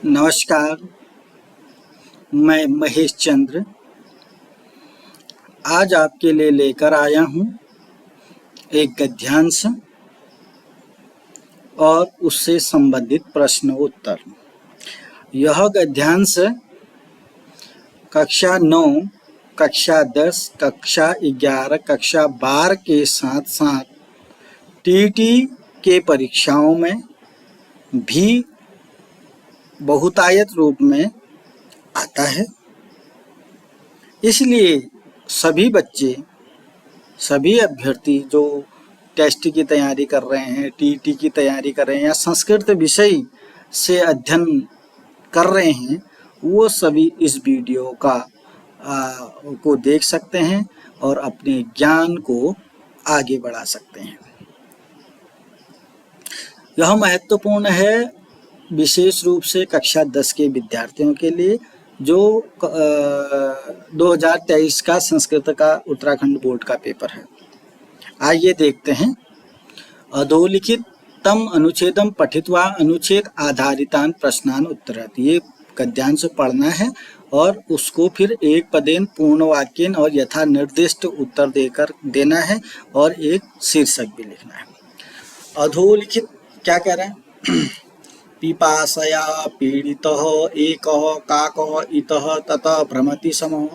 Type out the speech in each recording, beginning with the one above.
नमस्कार, मैं महेश चंद्र आज आपके लिए लेकर आया हूँ एक गद्यांश और उससे संबंधित प्रश्न उत्तर। यह गद्यांश कक्षा 9, कक्षा 10, कक्षा 11, कक्षा 12 के साथ साथ टीईटी के परीक्षाओं में भी बहुतायत रूप में आता है। इसलिए सभी बच्चे, सभी अभ्यर्थी जो टेस्ट की तैयारी कर रहे हैं, टीईटी की तैयारी कर रहे हैं या संस्कृत विषय से अध्ययन कर रहे हैं, वो सभी इस वीडियो को देख सकते हैं और अपने ज्ञान को आगे बढ़ा सकते हैं। यह महत्वपूर्ण है विशेष रूप से कक्षा 10 के विद्यार्थियों के लिए जो 2023 का संस्कृत का उत्तराखंड बोर्ड का पेपर है। आइए देखते हैं। अधोलिखित तम अनुच्छेदम पठित्वा अनुच्छेद आधारितान प्रश्नान उत्तरत। ये गद्यांश पढ़ना है और उसको फिर एक पदेन पूर्ण वाक्यन और यथा निर्दिष्ट उत्तर देना है और एक शीर्षक भी लिखना है। अधोलिखित क्या कह रहे हैं? पिपासया पीड़ितः एकः काकः इतः ततः भ्रमति समः।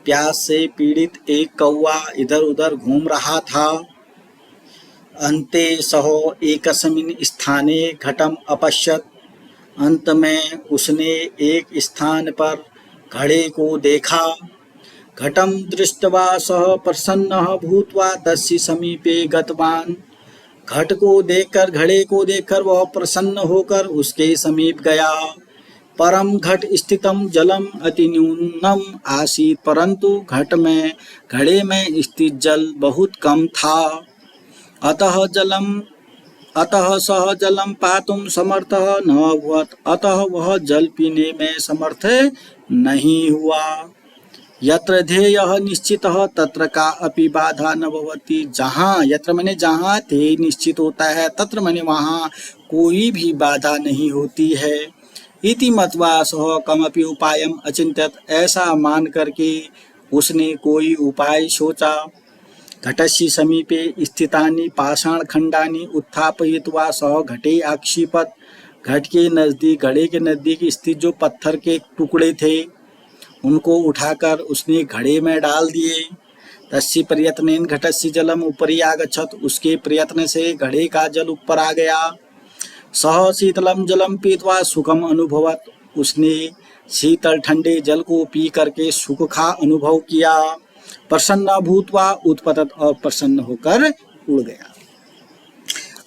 प्यास से पीड़ित एक कौवा इधर उधर घूम रहा था। अन्ते सः एकस्मिन् स्थाने घटम अपश्यत्। अंत में उसने एक स्थान पर घड़े को देखा। घटम दृष्ट्वा सः प्रसन्नः भूत्वा तस्य समीपे गतवान्। घट को देखकर, घड़े को देखकर वह प्रसन्न होकर उसके समीप गया। परम घट स्थितम जलम अति न्यूनम आसीत। परंतु घड़े में स्थित जल बहुत कम था। अतः सह जलम पातुम समर्थः न अभवत्। अतः वह जल पीने में समर्थ नहीं हुआ। यत्र ध्येयः निश्चितः तत्र का अपि बाधा न भवति। जहाँ, यत्र माने जहाँ ध्येय निश्चित होता है, तत्र माने वहाँ कोई भी बाधा नहीं होती है। इति मत्वा सः कमपि उपायम अचिंत्यत। ऐसा मान करके उसने कोई उपाय सोचा। घटस्य समीपे स्थितानि पाषाणखंडानि उत्थापयित्वा सः घटे आक्षिपत। घड़े के नजदीक स्थित जो पत्थर के टुकड़े थे उनको उठाकर उसने घड़े में डाल दिए। तस्य प्रयत्नेन घटस्य जलम उपरि आगच्छत। उसके प्रयत्न से घड़े का जल ऊपर आ गया। सह शीतलम जलम पीत्वा सुखम अनुभवत। उसने शीतल ठंडे जल को पी करके सुख का अनुभव किया। प्रसन्न भूत्वा उत्पतत। और प्रसन्न होकर उड़ गया।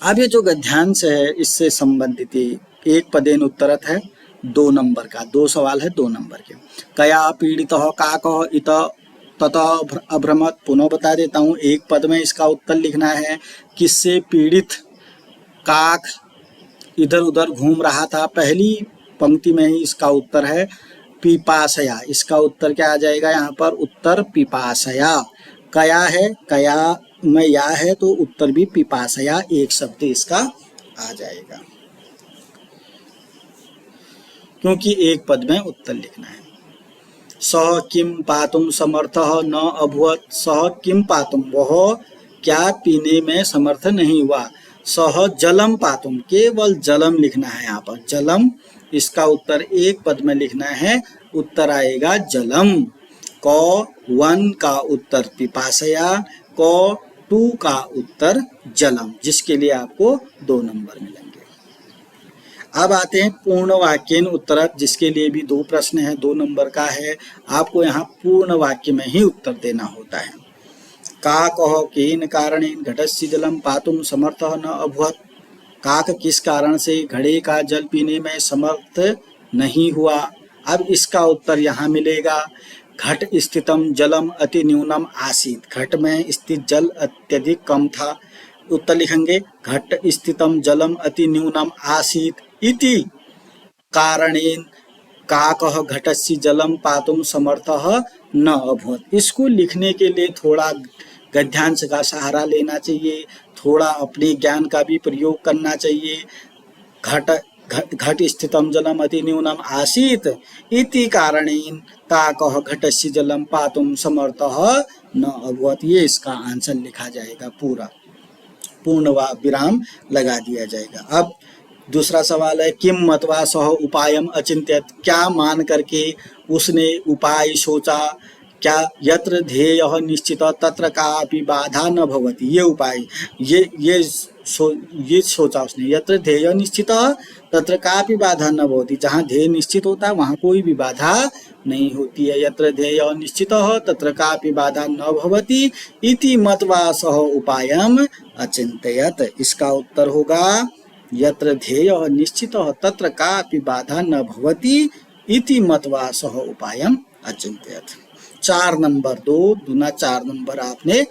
अब ये जो गद्यांश है इससे संबंधित एक पदेन उत्तरत है 2 नंबर का। 2 सवाल है 2 नंबर के। कया पीड़ितः काकः इत ततः अभ्रमत। पुनः बता देता हूँ, एक पद में इसका उत्तर लिखना है। किससे पीड़ित काक इधर उधर घूम रहा था। पहली पंक्ति में ही इसका उत्तर है पिपासया। इसका उत्तर क्या आ जाएगा यहाँ पर? उत्तर पिपासया। कया है, कया में या है तो उत्तर भी पिपासया एक शब्द इसका आ जाएगा, क्योंकि एक पद में उत्तर लिखना है। सः किम पातुम समर्थः न अभवत्। सः किम पातुम, वह क्या पीने में समर्थ नहीं हुआ। सः जलम पातुम, केवल जलम लिखना है यहाँ पर। जलम, इसका उत्तर एक पद में लिखना है। उत्तर आएगा जलम। क 1 का उत्तर पिपासया, क 2 का उत्तर जलम, जिसके लिए आपको 2 नंबर मिलेंगे। अब आते हैं पूर्ण वाक्यन उत्तरत, जिसके लिए भी 2 प्रश्न है, 2 नंबर का है। आपको यहाँ पूर्ण वाक्य में ही उत्तर देना होता है। काकः केन कारणेन घटस्य जलम पातुम समर्थः न अभवत्। काक किस कारण से घड़े का जल पीने में समर्थ नहीं हुआ। अब इसका उत्तर यहाँ मिलेगा। घट स्थितम जलम अति न्यूनम आसीत। घट में स्थित जल अत्यधिक कम था। उत्तर लिखेंगे घट स्थितम जलम अति न्यूनम आसीत इति कारणेन काकः घटस्य जलम पातुम समर्थः न अभवत्। इसको लिखने के लिए थोड़ा गद्यांश का सहारा लेना चाहिए, थोड़ा अपने ज्ञान का भी प्रयोग करना चाहिए। घट घट स्थितम जलम अति न्यूनम आसीत इति कारणेन काकः घटस्य जलम पातुम समर्थः न अभवत्। ये इसका आंसर लिखा जाएगा, पूर्ण विराम लगा दिया जाएगा। अब दूसरा सवाल है, किम मत्वा सह उपायम अचिंत्यत, क्या मान करके उसने उपाय सोचा, क्या यत्र ध्येयः निश्चितः तत्र कापि बाधा न भवति। ये उपाय ये सोचा उसने, यत्र ध्येय निश्चितः तत्र कापि बाधा न भवति, जहाँ ध्येय निश्चित होता है वहाँ कोई भी बाधा नहीं होती है। यत्र ध्येय निश्चितः तत्र कापि बाधा न भवति इति मत्वा सह उपायम अचिंत्यत। इसका उत्तर होगा यत्र ध्येयः निश्चितः तत्र कापि बाधा न भवति इति मत्वा सह उपायम अचिंत्यत। 4 नंबर 2 दूना 4 नंबर आपने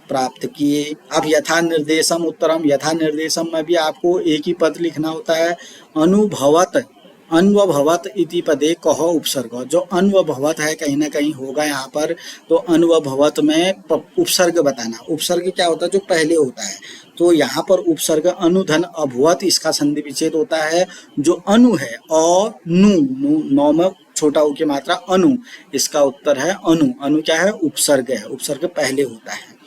प्राप्त किए। अब यथा निर्देशम उत्तरम, यथा निर्देशम में भी आपको एक ही पद लिखना होता है। अनुभवत, अन्वभवत इति पदे कह उपसर्ग, जो अन्वभवत है कहीं ना कहीं होगा यहाँ पर, तो अन्वभवत में उपसर्ग बताना। उपसर्ग क्या होता है, जो पहले होता है, तो यहाँ पर उपसर्ग अनुधन अभवत, इसका संधि विच्छेद होता है। जो अनु है और नौ में छोटा उ की मात्रा अनु, इसका उत्तर है अनु। अनु क्या है, उपसर्ग है, उपसर्ग पहले होता है।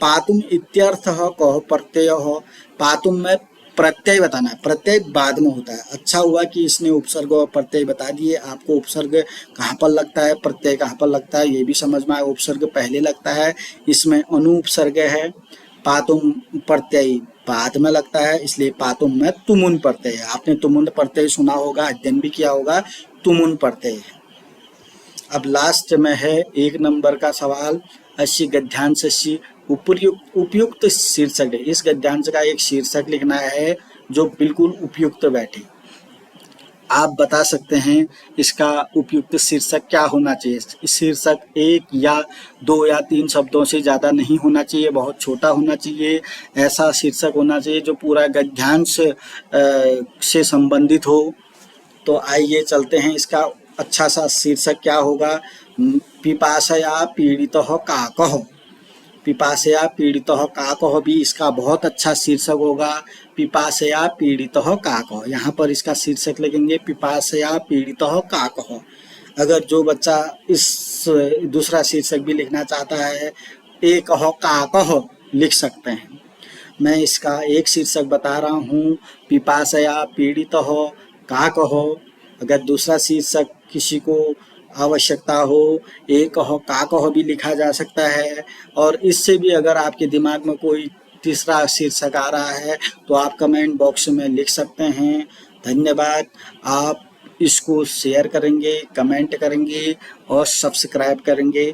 पातुम इत्यर्थः कह प्रत्ययः, पातुम में प्रत्यय बताना है, प्रत्यय बाद में होता है। अच्छा हुआ कि इसने उपसर्ग और प्रत्यय बता दिए। आपको उपसर्ग कहाँ पर लगता है, प्रत्यय कहाँ पर लगता है, ये भी समझ में आया। उपसर्ग पहले लगता है, इसमें अनुपसर्ग है। पातुम प्रत्यय बाद में लगता है, इसलिए पातुम में तुमुन प्रत्यय है। आपने तुमुन प्रत्यय सुना होगा, अध्ययन भी किया होगा, तुमुन प्रत्यय है। अब लास्ट में है 1 नंबर का सवाल, अस्य गद्यांशस्य उपयुक्त शीर्षक है। इस गद्यांश का एक शीर्षक लिखना है जो बिल्कुल उपयुक्त बैठे। आप बता सकते हैं इसका उपयुक्त शीर्षक क्या होना चाहिए। शीर्षक 1 या 2 या 3 शब्दों से ज़्यादा नहीं होना चाहिए, बहुत छोटा होना चाहिए। ऐसा शीर्षक होना चाहिए जो पूरा गद्यांश से संबंधित हो। तो आइए चलते हैं, इसका अच्छा सा शीर्षक क्या होगा। पिपासया पीड़ितः काकः, पिपासया पीड़ितः काकः भी इसका बहुत अच्छा शीर्षक होगा। पिपासया पीड़ितः काकः, यहाँ पर इसका शीर्षक लिखेंगे पिपासया पीड़ितः काकः। अगर जो बच्चा इस दूसरा शीर्षक भी लिखना चाहता है, एकः काकः लिख सकते हैं। मैं इसका एक शीर्षक बता रहा हूँ, पिपासया पीड़ितः काकः। अगर दूसरा शीर्षक किसी को आवश्यकता हो, एकः काकः भी लिखा जा सकता है। और इससे भी अगर आपके दिमाग में कोई तीसरा शीर्षक आ रहा है तो आप कमेंट बॉक्स में लिख सकते हैं। धन्यवाद। आप इसको शेयर करेंगे, कमेंट करेंगे और सब्सक्राइब करेंगे।